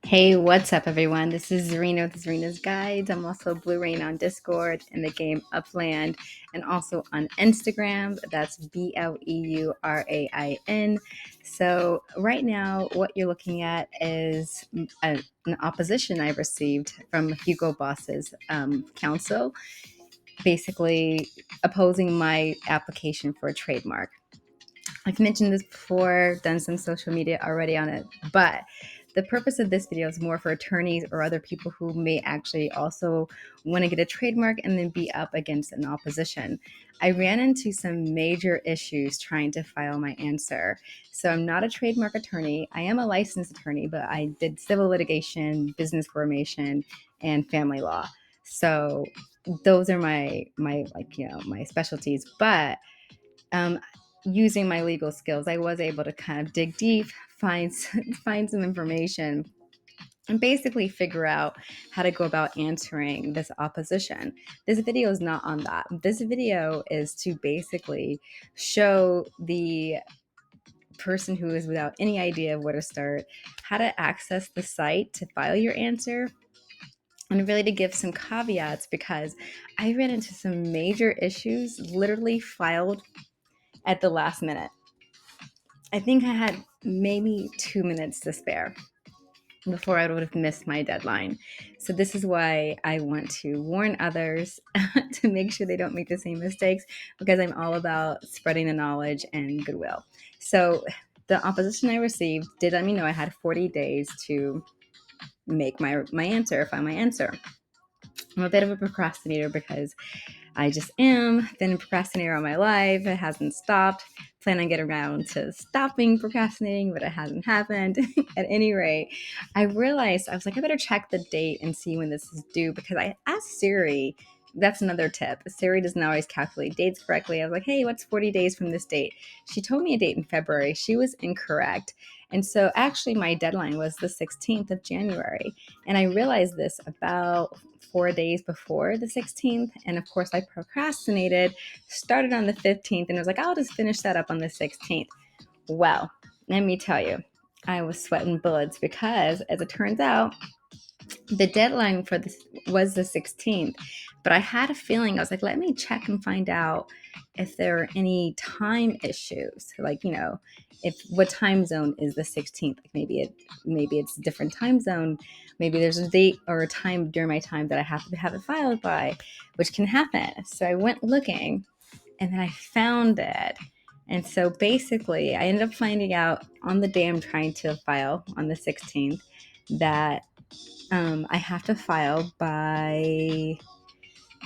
Hey, what's up, everyone? This is Zarina with Zarina's Guides. I'm also Blue Rain on Discord in the game Upland and also on Instagram. That's BLEURAIN. So, right now, what you're looking at is an opposition I received from Hugo Boss's council, basically opposing my application for a trademark. I've mentioned this before, done some social media already on it, but the purpose of this video is more for attorneys or other people who may actually also want to get a trademark and then be up against an opposition. I ran into some major issues trying to file my answer. So I'm not a trademark attorney. I am a licensed attorney, but I did civil litigation, business formation, and family law. So those are my specialties. But um, using my legal skills, I was able to kind of dig deep, find find some information, and basically figure out how to go about answering this opposition. This video is not on that. This video is to basically show the person who is without any idea of where to start, how to access the site to file your answer, and really to give some caveats because I ran into some major issues literally filed at the last minute. I think I had maybe 2 minutes to spare before I would have missed my deadline. So this is why I want to warn others to make sure they don't make the same mistakes, because I'm all about spreading the knowledge and goodwill. So the opposition I received did let me know I had 40 days to make my answer, find my answer. I'm a bit of a procrastinator because I just am. Been a procrastinator all my life. It hasn't stopped. Plan on getting around to stopping procrastinating, but it hasn't happened. At any rate, I realized I was like, I better check the date and see when this is due, because I asked Siri. That's another tip. Siri doesn't always calculate dates correctly. I was like, hey, what's 40 days from this date? She told me a date in February. She was incorrect. And so actually my deadline was the 16th of January. And I realized this about 4 days before the 16th. And of course, I procrastinated, started on the 15th, and I was like, I'll just finish that up on the 16th. Well, let me tell you, I was sweating bullets because, as it turns out, the deadline for this was the 16th, but I had a feeling. I was like, let me check and find out if there are any time issues, like, if what time zone is the 16th. Like maybe it's a different time zone, maybe there's a date or a time during my time that I have to have it filed by, which can happen. So I went looking, and then I found it. And so basically I ended up finding out on the day I'm trying to file on the 16th that I have to file by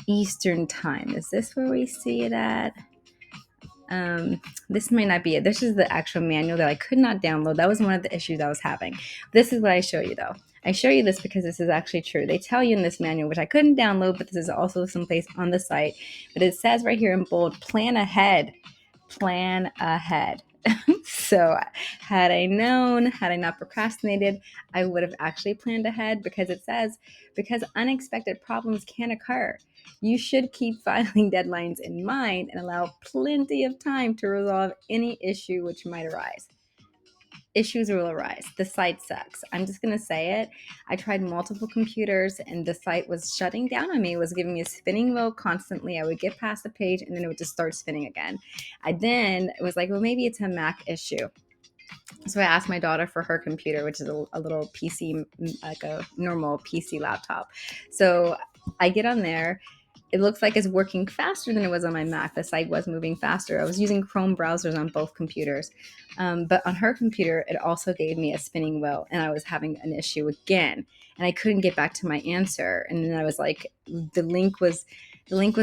Eastern time. Is this where we see it at? This might not be it. This is the actual manual that I could not download. That was one of the issues I was having. This is what I show you, though. I show you this because this is actually true. They tell you in this manual, which I couldn't download, but this is also someplace on the site. But it says right here in bold, plan ahead. Plan ahead. So had I known, had I not procrastinated, I would have actually planned ahead, because it says, because unexpected problems can occur. You should keep filing deadlines in mind and allow plenty of time to resolve any issue which might arise. Issues will arise. The site sucks. I'm just going to say it. I tried multiple computers and the site was shutting down on me. It was giving me a spinning wheel constantly. I would get past the page and then it would just start spinning again. It was like, well, maybe it's a Mac issue. So I asked my daughter for her computer, which is a little PC, like a normal PC laptop. So I get on there. It looks like it's working faster than it was on my Mac. The site was moving faster. I was using Chrome browsers on both computers. But on her computer, it also gave me a spinning wheel, and I was having an issue again. And I couldn't get back to my answer. And then I was like, the link was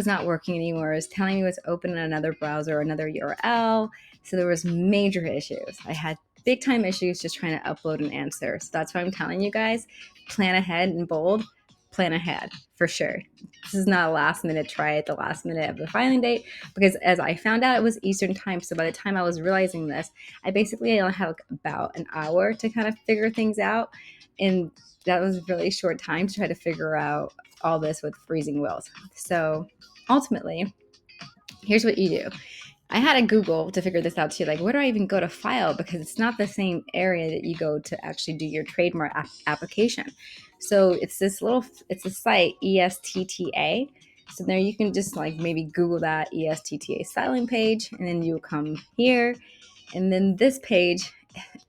not working anymore. It was telling me it was open in another browser or another URL. So there was major issues. I had big time issues just trying to upload an answer. So that's why I'm telling you guys, plan ahead in bold, plan ahead for sure. This is not a last minute try at the last minute of the filing date, because as I found out, it was Eastern time. So by the time I was realizing this, I basically only had about an hour to kind of figure things out. And that was a really short time to try to figure out all this with freezing wills. So ultimately, here's what you do. I had to Google to figure this out too. Like, where do I even go to file? Because it's not the same area that you go to actually do your trademark application. So it's a site, ESTTA. So there you can just like maybe Google that ESTTA styling page, and then you come here. And then this page,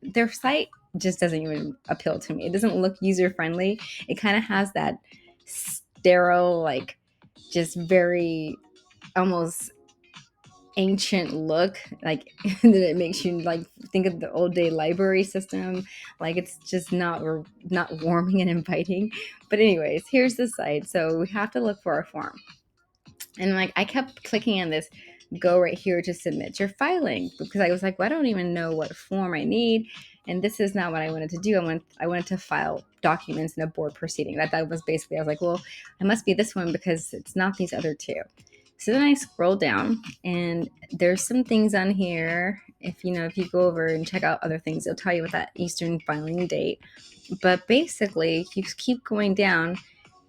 their site just doesn't even appeal to me. It doesn't look user friendly. It kind of has that sterile, like just very almost ancient look, like that it makes you like think of the old day library system. Like it's just not warming and inviting. But anyways, here's the site. So we have to look for our form. And like I kept clicking on this go right here to submit your filing because I was like, well, I don't even know what form I need. And this is not what I wanted to do. I wanted to file documents in a board proceeding. That was basically, I was like, well, it must be this one because it's not these other two. So then I scroll down and there's some things on here. If you go over and check out other things, it'll tell you what that Eastern filing date. But basically, if you keep going down,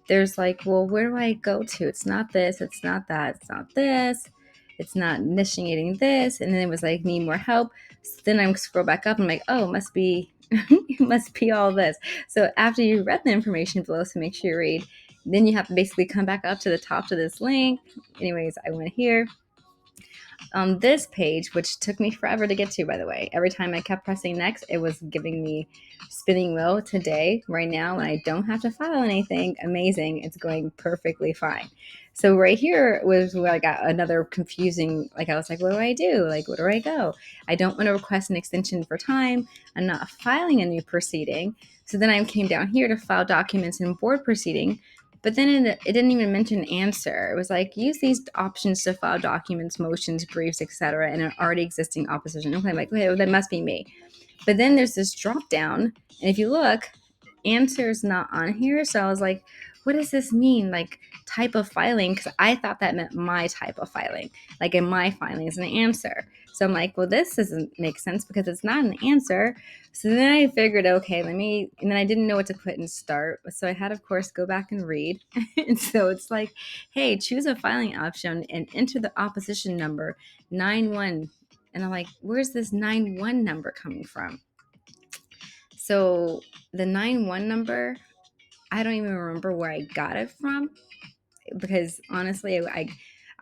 there's like, well, where do I go to? It's not this, it's not that, it's not this, it's not initiating this. And then it was like, need more help. So then I scroll back up and I'm like, oh, it must be, it must be all this. So after you read the information below, so make sure you read, then you have to basically come back up to the top to this link. Anyways, I went here on this page, which took me forever to get to, by the way. Every time I kept pressing next, it was giving me spinning wheel. Today, right now, when I don't have to file anything, amazing. It's going perfectly fine. So right here was where I got another confusing, like I was like, what do I do? Like, where do I go? I don't want to request an extension for time. I'm not filing a new proceeding. So then I came down here to file documents in board proceeding. But then it didn't even mention answer. It was like, use these options to file documents, motions, briefs, etc. in an already existing opposition. Okay, I'm like, okay, well, that must be me. But then there's this drop down. And if you look, answer is not on here. So I was like, what does this mean? Like type of filing? Because I thought that meant my type of filing. Like in my filing is an answer. So I'm like, well, this doesn't make sense because it's not an answer. So then I figured, okay, and then I didn't know what to put in start. So I had, of course, go back and read. And so it's like, hey, choose a filing option and enter the opposition number 91. And I'm like, where's this 91 number coming from? So the 91 number, I don't even remember where I got it from because honestly,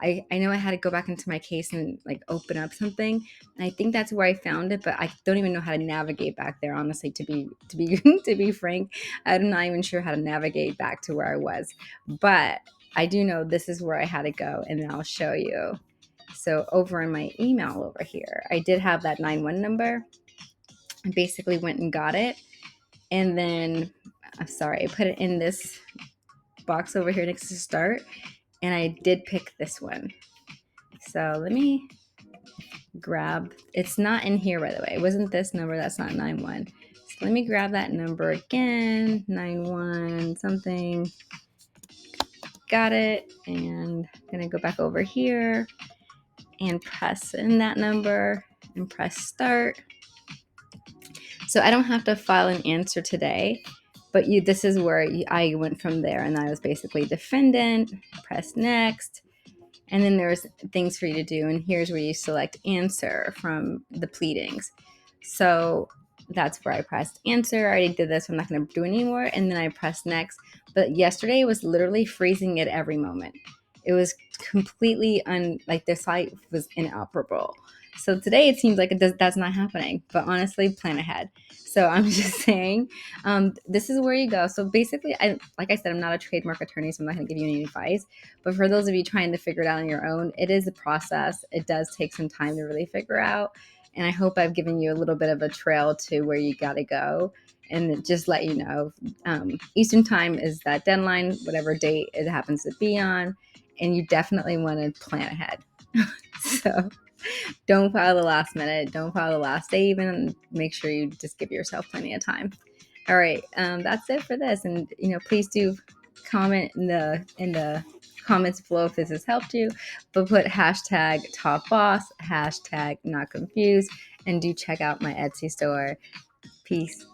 I know I had to go back into my case and like open up something. And I think that's where I found it, but I don't even know how to navigate back there. Honestly, to be to be frank, I'm not even sure how to navigate back to where I was. But I do know this is where I had to go, and I'll show you. So over in my email over here, I did have that 91 number. I basically went and got it. And then, I'm sorry, I put it in this box over here next to start. And I did pick this one. So let me grab, it's not in here, by the way. It wasn't this number. That's not 91. So let me grab that number again. 91 something. Got it. And I'm going to go back over here and press in that number and press start. So I don't have to file an answer today, but this is where I went from there, and I was basically defendant, press next, and then there's things for you to do, and here's where you select answer from the pleadings. So that's where I pressed answer. I already did this, I'm not going to do it anymore, and then I pressed next. But yesterday was literally freezing at every moment. It was completely like the site was inoperable. So today it seems like that's not happening, but honestly, plan ahead. So I'm just saying, this is where you go. So basically, like I said, I'm not a trademark attorney, so I'm not going to give you any advice. But for those of you trying to figure it out on your own, it is a process. It does take some time to really figure out. And I hope I've given you a little bit of a trail to where you got to go. And just let you know, Eastern time is that deadline, whatever date it happens to be on. And you definitely want to plan ahead. So don't file the last minute. Don't file the last day even. Make sure you just give yourself plenty of time. All right, that's it for this. And please do comment in the comments below if this has helped you. But put hashtag top boss, hashtag not confused, and do check out my Etsy store. Peace.